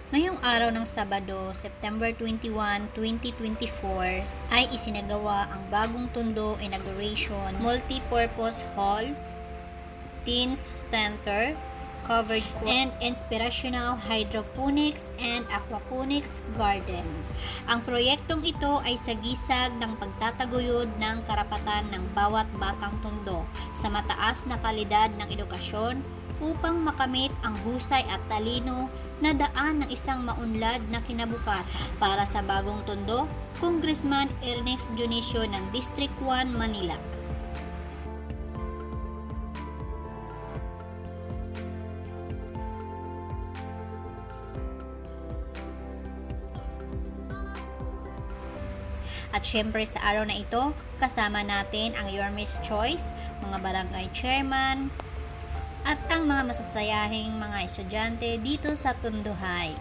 Ngayong araw ng Sabado, September 21, 2024, ay isinagawa ang bagong Tondo Inauguration Multipurpose Hall, Teens Center, Covered Court, and Inspirational Hydroponics and Aquaponics Garden. Ang proyektong ito ay sagisag ng pagtataguyod ng karapatan ng bawat batang Tondo sa mataas na kalidad ng edukasyon upang makamit ang husay at talino na daan ng isang maunlad na kinabukasan. Para sa bagong Tondo, Congressman Ernest Dionisio ng District 1, Manila. At syempre sa araw na ito, kasama natin ang Your Miss Choice, mga barangay chairman, at ang mga masasayahing mga estudyante dito sa Tondo High.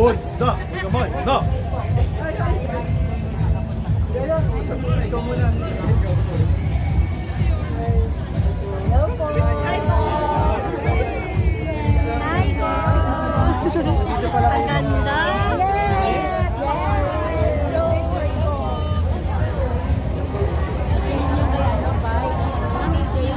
Boy, da, kamay, da. Ikaw muna. Hello po. Hi po. Hi po. Ang ganda.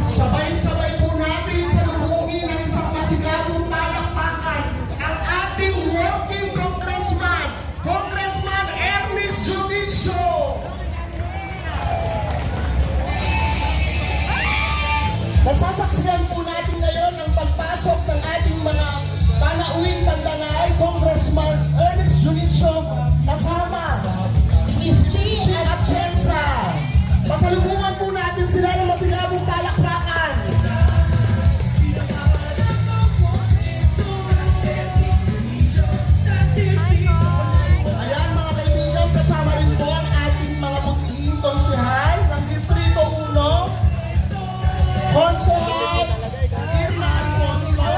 Sabay-sabay po natin sa lubungin ng isang masigabong palakpakan ang ating working congressman, Congressman Ernest Dionisio. Nasasaksihan po natin ngayon ang pagpasok ng ating mga panauwing pandangay, Congressman Ernest Dionisio, kasama si Miss Chi at Chensa. Pasalubungan po natin sila ng masigabong palakpakan. Ayan mga kaibigan, kasama rin po ang ating mga butihing konsehal ng Distrito 1, Konsehal Irma Alfonso.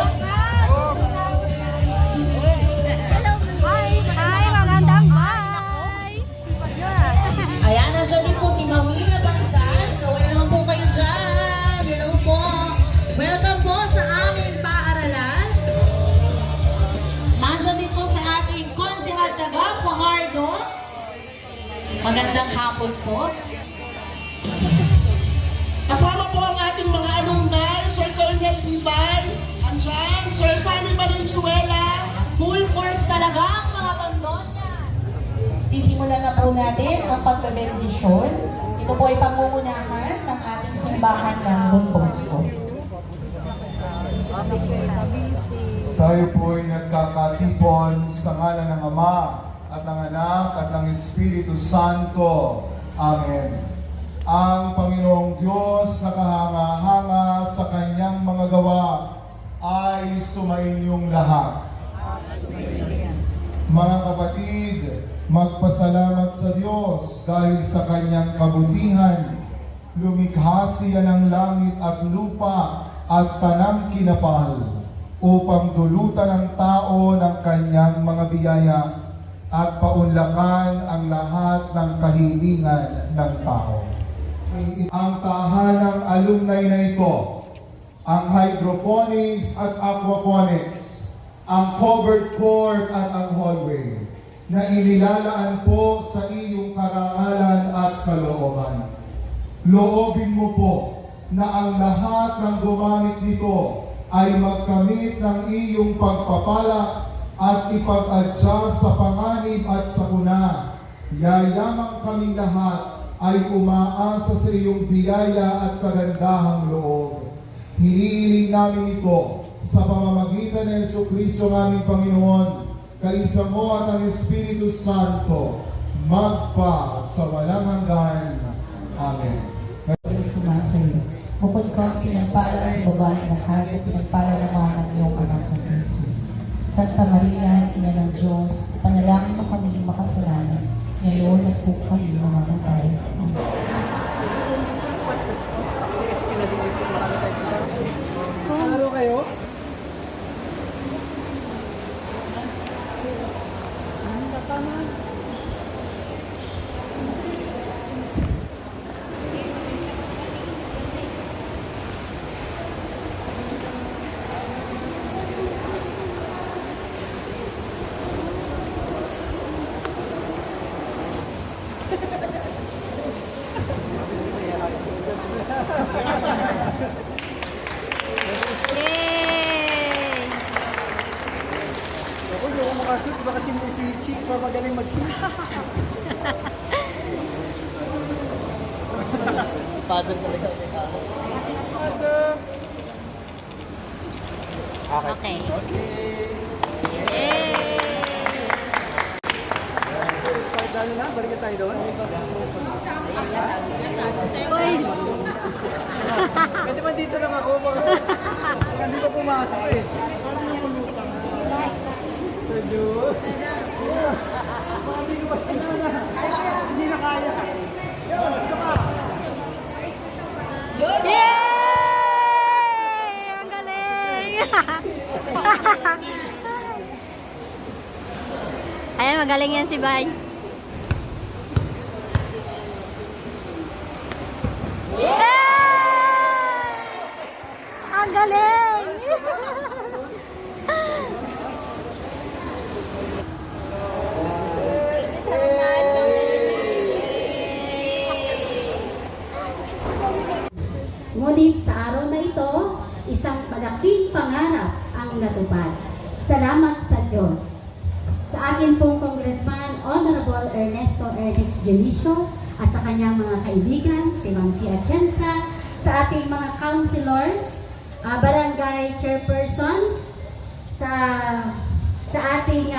Magandang bye. Ayan, nandiyan din po si Mawina Bansan. Kaway naman po kayo dyan. Hello po. Welcome po sa aming paaralan. Nandiyan din po sa ating Konsehal Taga, Fajardo. Magandang hapon po. Kasama po ang ating mga alumni, Sir Colonel Ibay, andyan, Sir Sammy Valenzuela. Full course talaga ang mga tondon yan. Sisimulan na po natin ang pagbebendisyon. Ito po ay pangungunahan ng ating simbahan ng Don Bosco. Tayo po ay nagkakatipon sa ngalan ng Ama at ng Anak at ng Espiritu Santo. Amen. Ang Panginoong Diyos na kahanga-hanga sa kanyang mga gawa ay sumainyong lahat. Mga kapatid, magpasalamat sa Diyos dahil sa kanyang kabutihan. Lumikha siya ng langit at lupa at tanang kinapal upang dulutan ang tao ng kanyang mga biyaya at paunlakan ang lahat ng kahilingan ng tao. Ang tahanang alumni na ito, ang hydroponics at aquaponics, ang covered court at ang hallway, na inilalaan po sa iyong karangalan at kalooban. Loobin mo po na ang lahat ng gumamit nito ay magkamit ng iyong pagpapala at ipag-adya sa panganib at sa kuna. Yayamang kaming lahat ay umaasa sa iyong biyaya at kagandahang loob. Hinihiling namin ito sa pamamagitan ng Jesucristo aming Panginoon kaisa mo at ang Espiritu Santo, magpa sa walang hanggan. Amen. Sumasayo. Bukod ka pinagpala sa babae na kahit pinagpala naman ang iyong anak na si Jesus. Santa Maria, Ina ng Diyos, panalangin mo kami makasalanan, ngayon at kung kami mamamatay. Amen. Ano kayo? Yay! Ako, hindi ako makashoot. Baka si Chick pa magaling mag-shoot. Father talaga. Okay. Yay! Dalo na, balikan tayo doon. Boys! Pwede ba dito lang ako? Baka hindi pa pumasok eh. Medyo. Hindi ko ba sinana? Hindi na kaya. Yun, isa pa. Yay! Ang galing! Ayan, magaling yan si Bay. Yay! Ang galing! Ngunit sa araw na ito, isang malaking pangarap ang natupad. Salamat sa Diyos. Sa akin pong Congressman Honorable Ernesto Ernest Dionisio at sa kanyang mga kaibigan, si Ma'am Gia Atienza, sa ating mga councilors, barangay chairpersons, sa ating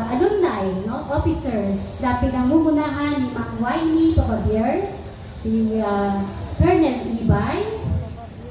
alumni, no, officers na pinangungunahan ni Ma'am Winnie Papabier, si Colonel Ibay,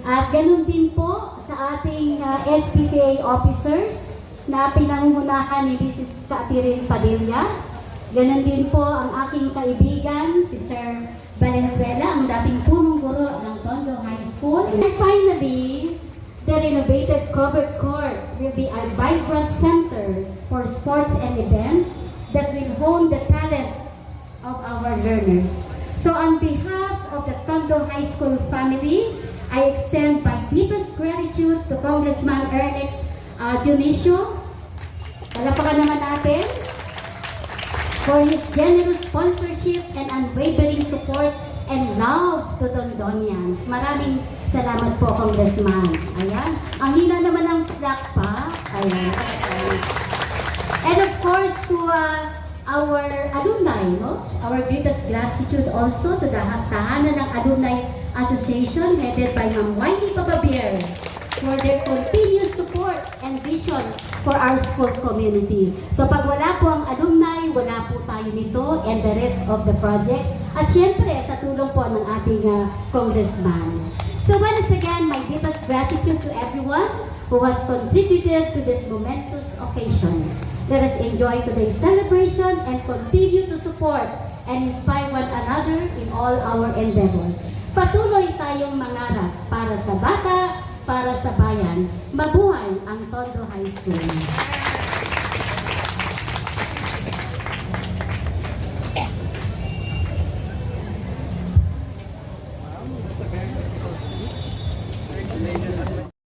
at ganun din po sa ating SPPA officers na pinangungunahan ni Mrs. Catherine Padilla. Ganun din po ang aking kaibigan, si Sir Valenzuela, ang dating punong guro ng Tondo High School. And finally, the renovated covered court will be a vibrant center for sports and events that will hone the talents of our learners. So on behalf of the Tondo High School family, I extend my deepest gratitude to Congressman Ernest Dionisio. Palapakan naman natin for his generous sponsorship and unwavering support and love to Tondonians. Maraming salamat po, Congressman. Ayan. Ang hina naman ng clock pa. Ayan. And of course, to our alumni, no? Our greatest gratitude also to the Tahanan ng Alumni Association headed by Ma'am Winnie Papabier for their continuous support and vision for our school community. So pag wala po ang alumni, wala po tayo nito and the rest of the projects. At syempre, sa tulong po ng ating congressman. So once again, my deepest gratitude to everyone who has contributed to this momentous occasion. Let us enjoy today's celebration and continue to support and inspire one another in all our endeavor. Patuloy tayong mangarap para sa bata, para sa bayan. Mabuhay ang Tondo High School.